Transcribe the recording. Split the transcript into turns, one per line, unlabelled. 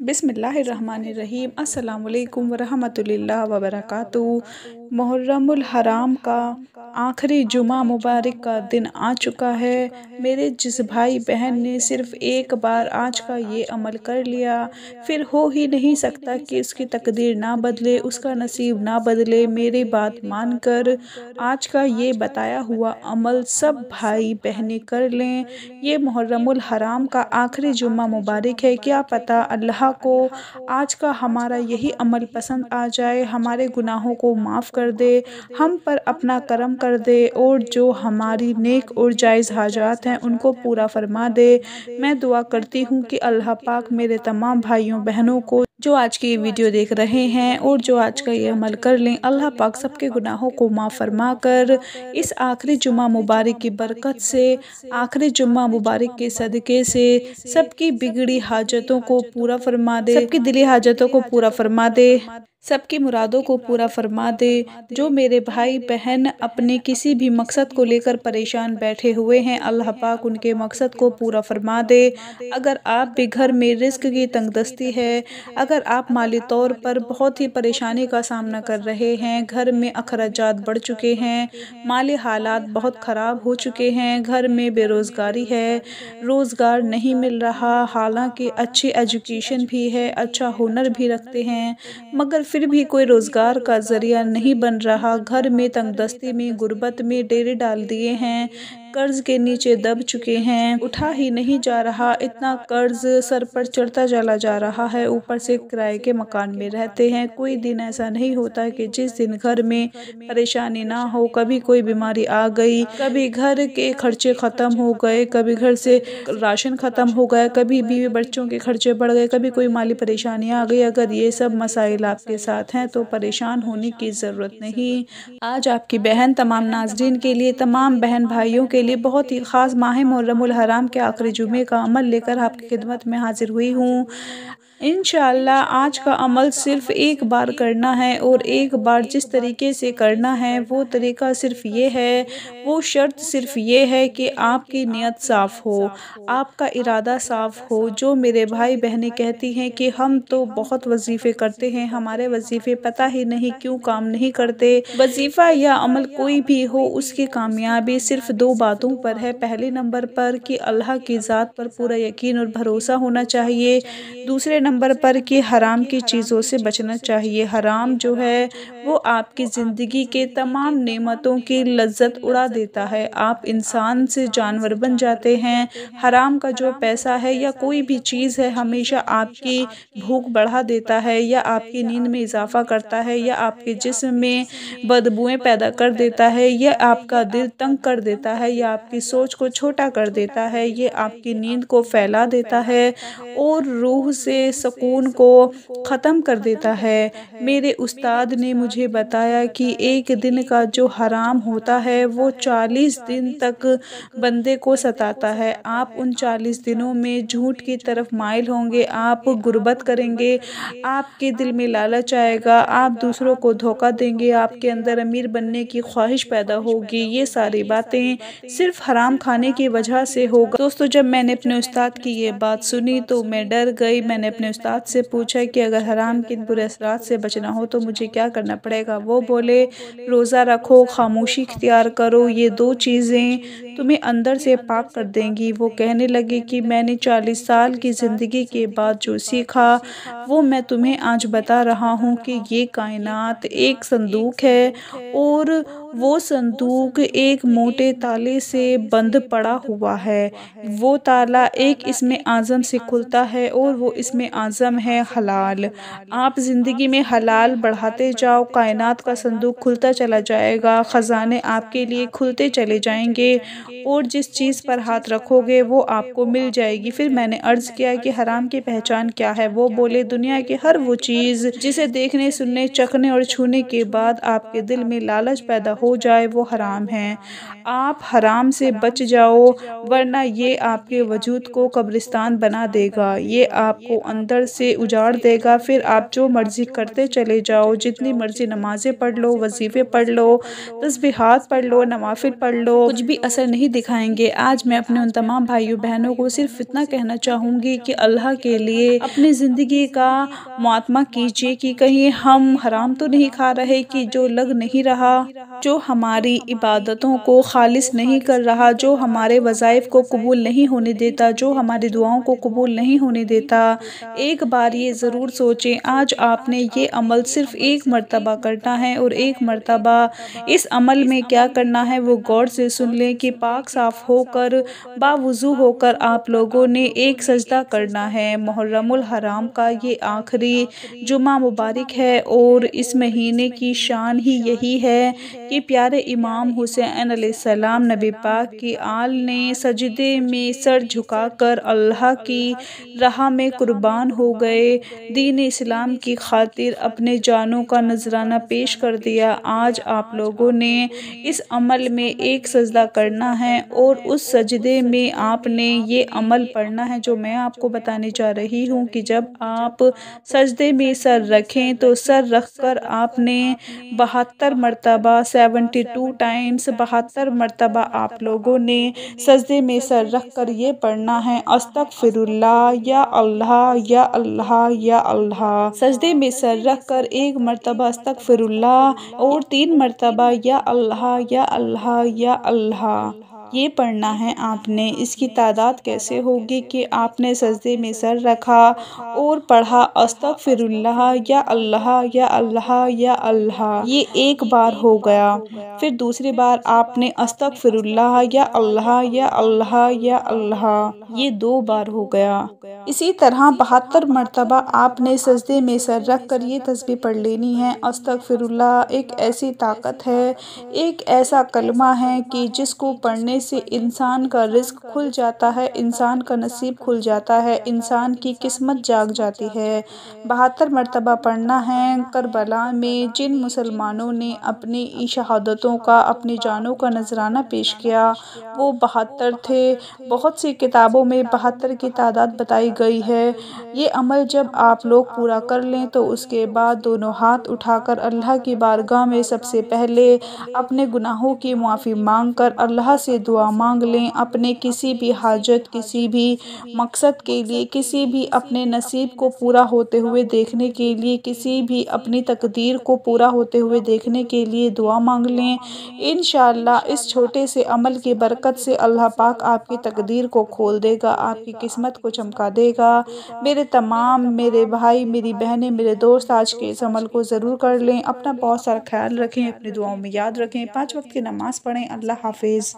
बिस्मिल्लाहिर्रहमानिर्रहीम। अस्सलाम वालेकुम वरहमतुल्लाहि वबरकातुहू। मुहर्रमुल हराम का आखिरी जुमा मुबारक का दिन आ चुका है। मेरे जिस भाई बहन ने सिर्फ़ एक बार आज का ये अमल कर लिया, फिर हो ही नहीं सकता कि उसकी तकदीर ना बदले, उसका नसीब ना बदले। मेरी बात मानकर आज का ये बताया हुआ अमल सब भाई बहनें कर लें। ये मुहर्रमुल हराम का आखिरी जुम्मा मुबारक है। क्या पता अल्लाह को आज का हमारा यही अमल पसंद आ जाए, हमारे गुनाहों को माफ़ कर दे, हम पर अपना करम कर दे और जो हमारी नेक और जायज़ हाजात हैं उनको पूरा फरमा दे। मैं दुआ करती हूँ कि अल्लाह पाक मेरे तमाम भाइयों बहनों को जो आज की ये वीडियो देख रहे हैं और जो आज का ये अमल कर लें, अल्लाह पाक सबके गुनाहों को माफ़ फरमा कर इस आखिरी जुम्मा मुबारक की बरकत से, आखिरी जुम्मा मुबारक के सदक़े से सबकी बिगड़ी हाजतों को पूरा फरमा दे, सबकी दिली हाजतों को पूरा फरमा दे, सबकी मुरादों को पूरा फरमा दे। जो मेरे भाई बहन अपने किसी भी मकसद को लेकर परेशान बैठे हुए हैं, अल्लाह पाक उनके मकसद को पूरा फरमा दे। अगर आप भी घर में रिज़्क़ की तंगदस्ती है, अगर आप माली तौर पर बहुत ही परेशानी का सामना कर रहे हैं, घर में अखराजात बढ़ चुके हैं, माली हालात बहुत ख़राब हो चुके हैं, घर में बेरोज़गारी है, रोज़गार नहीं मिल रहा, हालांकि अच्छी एजुकेशन भी है, अच्छा हुनर भी रखते हैं, मगर फिर भी कोई रोज़गार का ज़रिया नहीं बन रहा, घर में तंगदस्ती में, गुर्बत में डेरे डाल दिए हैं, कर्ज़ के नीचे दब चुके हैं, उठा ही नहीं जा रहा, इतना कर्ज़ सर पर चढ़ता चला जा रहा है, ऊपर से किराए के मकान में रहते हैं। कोई दिन ऐसा नहीं होता कि जिस दिन घर में परेशानी ना हो। कभी कोई बीमारी आ गई, कभी घर के खर्चे ख़त्म हो गए, कभी घर से राशन ख़त्म हो गया, कभी बीवी बच्चों के खर्चे बढ़ गए, कभी कोई माली परेशानी आ गई। अगर ये सब मसाइल आपके साथ हैं तो परेशान होने की ज़रूरत नहीं। आज आपकी बहन तमाम नाज़रीन के लिए, तमाम बहन भाइयों के लिए बहुत ही ख़ास माह मुहर्रमुल हराम के आखिरी जुमे का अमल लेकर आपकी खिदमत में हाजिर हुई हूँ। इंशाअल्लाह आज का अमल सिर्फ़ एक बार करना है और एक बार जिस तरीके से करना है वो तरीका सिर्फ़ ये है, वो शर्त सिर्फ़ ये है कि आपकी नीयत साफ़ हो, आपका इरादा साफ़ हो। जो मेरे भाई बहनें कहती हैं कि हम तो बहुत वज़ीफ़े करते हैं, हमारे वज़ीफ़े पता ही नहीं क्यों काम नहीं करते। वज़ीफ़ा या अमल कोई भी हो, उसकी कामयाबी सिर्फ़ दो बातों पर है। पहले नंबर पर कि अल्लाह की ज़ात पर पूरा यकीन और भरोसा होना चाहिए, दूसरे नंबर पर कि हराम की चीज़ों से बचना चाहिए। हराम जो है वो आपकी ज़िंदगी के तमाम नेमतों की लज्जत उड़ा देता है, आप इंसान से जानवर बन जाते हैं। हराम का जो पैसा है या कोई भी चीज़ है हमेशा आपकी भूख बढ़ा देता है, या आपकी नींद में इजाफ़ा करता है, या आपके जिस्म में बदबूएँ पैदा कर देता है, या आपका दिल तंग कर देता है, या आपकी सोच को छोटा कर देता है, ये आपकी नींद को फैला देता है और रूह से सुकून को ख़त्म कर देता है। मेरे उस्ताद ने मुझे बताया कि एक दिन का जो हराम होता है वो 40 दिन तक बंदे को सताता है। आप उन 40 दिनों में झूठ की तरफ माइल होंगे, आप गुर्बत करेंगे, आपके दिल में लालच आएगा, आप दूसरों को धोखा देंगे, आपके अंदर अमीर बनने की ख्वाहिश पैदा होगी। ये सारी बातें सिर्फ़ हराम खाने की वजह से होगा। दोस्तों, जब मैंने अपने उस्ताद की ये बात सुनी तो मैं डर गई। मैंने अपने उस्ताद से पूछा कि अगर हराम के बुरे असरात से बचना हो तो मुझे क्या करना पड़ेगा। वो बोले, रोज़ा रखो, खामोशी इख्तियार करो, ये दो चीज़ें तुम्हें अंदर से पाक कर देंगी। वो कहने लगे कि मैंने 40 साल की ज़िंदगी के बाद जो सीखा वो मैं तुम्हें आज बता रहा हूँ कि ये कायनात एक संदूक है और वो संदूक एक मोटे ताले से बंद पड़ा हुआ है। वो ताला एक इसमें आज़म से खुलता है और वो इसमें आज़म है हलाल। आप ज़िंदगी में हलाल बढ़ाते जाओ, कायनात का संदूक खुलता चला जाएगा, ख़ज़ाने आपके लिए खुलते चले जाएंगे और जिस चीज़ पर हाथ रखोगे वो आपको मिल जाएगी। फिर मैंने अर्ज़ किया कि हराम की पहचान क्या है। वो बोले, دنیا کی ہر وہ چیز جسے دیکھنے، سننے، چکھنے اور چھونے کے بعد آپ کے دل میں لالچ پیدا ہو جائے وہ حرام ہے۔ آپ حرام سے بچ جاؤ، ورنہ یہ آپ کے وجود کو قبرستان بنا دے گا، یہ آپ کو اندر سے اجاڑ دے گا۔ پھر آپ جو مرضی کرتے چلے جاؤ، جتنی مرضی نمازیں پڑھ لو، وظیفے پڑھ لو، تسبیحات پڑھ لو، نوافل پڑھ لو، کچھ بھی اثر نہیں دکھائیں گے۔ آج میں اپنے ان تمام بھائیوں بہنوں کو صرف اتنا کہنا چاہوں گی کہ اللہ کے لیے اپنی زندگی کا معاتمہ کیجیے کہ کہیں ہم حرام تو نہیں کھا رہے کہ جو لگ نہیں رہا، جو ہماری عبادتوں کو خالص نہیں کر رہا، جو ہمارے وظائف کو قبول نہیں ہونے دیتا، جو ہماری دعاؤں کو قبول نہیں ہونے دیتا۔ ایک بار یہ ضرور سوچیں، آج آپ نے یہ عمل صرف ایک مرتبہ کرنا ہے اور ایک مرتبہ اس عمل میں کیا کرنا ہے وہ غور سے سن لیں کہ پاک صاف ہو کر، باوضو ہو کر آپ لوگوں نے ایک سجدہ کرنا ہے۔ محرم الحرام کا یہ آخری جمعہ مبارک ہے اور اس مہینے کی شان ہی یہی ہے کہ پیارے امام حسین علیہ السلام نبی پاک کی آل نے سجدے میں سر جھکا کر اللہ کی راہ میں قربان ہو گئے، دین اسلام کی خاطر اپنے جانوں کا نذرانہ پیش کر دیا۔ آج آپ لوگوں نے اس عمل میں ایک سجدہ کرنا ہے اور اس سجدے میں آپ نے یہ عمل پڑھنا ہے جو میں آپ کو بتانے جا رہی ہوں کہ جب آپ سجدے میں سر رکھیں تو سر رکھ کر آپ نے 72 مرتبہ 72 ٹائمز 72 مرتبہ آپ لوگوں نے سجدے میں سر رکھ کر یہ پڑھنا ہے، استغفر اللہ یا اللہ یا اللہ یا اللہ۔ سجدے میں سر رکھ کر ایک مرتبہ استغفر اللہ اور 3 مرتبہ یا اللہ یا اللہ یا اللہ یہ پڑھنا ہے آپ نے۔ اس کی تعداد کیسے ہوگی کہ آپ نے سجدے میں سر رکھا اور پڑھا استغفر اللہ یا اللہ یا اللہ یا اللہ، یہ ایک بار ہو گیا۔ پھر دوسری بار آپ نے استغفر اللہ یا اللہ یا اللہ یا اللہ، یہ 2 بار ہو گیا۔ اسی طرح 72 مرتبہ آپ نے سجدے میں سر رکھ کر یہ تسبیح پڑھ لینی ہے۔ استغفر اللہ ایک ایسی طاقت ہے، ایک ایسا کلمہ ہے کہ جس کو پڑھنے سے انسان کا رزق کھل جاتا ہے، انسان کا نصیب کھل جاتا ہے، انسان کی قسمت جاگ جاتی ہے۔ 72 مرتبہ پڑھنا ہے۔ کربلا میں جن مسلمانوں نے اپنی شہادتوں کا، اپنی جانوں کا نذرانہ پیش کیا وہ 72 تھے۔ بہت سی کتابوں میں 72 کی تعداد بتائی گئی ہے۔ یہ عمل جب آپ لوگ پورا کر لیں تو اس کے بعد دونوں ہاتھ اٹھا کر اللہ کی بارگاہ میں سب سے پہلے اپنے گناہوں کی معافی مانگ کر اللہ سے دعا مانگ لیں، اپنے کسی بھی حاجت، کسی بھی مقصد کے لیے، کسی بھی اپنے نصیب کو پورا ہوتے ہوئے دیکھنے کے لیے، کسی بھی اپنی تقدیر کو پورا ہوتے ہوئے دیکھنے کے لیے دعا مانگ لیں۔ انشاءاللہ اس چھوٹے سے عمل کی برکت سے اللہ پاک آپ کی تقدیر کو کھول دے گا، آپ کی قسمت کو چمکا دے گا۔ میرے بھائی، میری بہنیں، میرے دوست آج کے اس عمل کو ضرور کر لیں۔ اپنا بہت سارا خیال رکھیں، اپنی دعاؤں میں یاد رکھیں، 5 وقت کی نماز پڑھیں۔ اللہ حافظ۔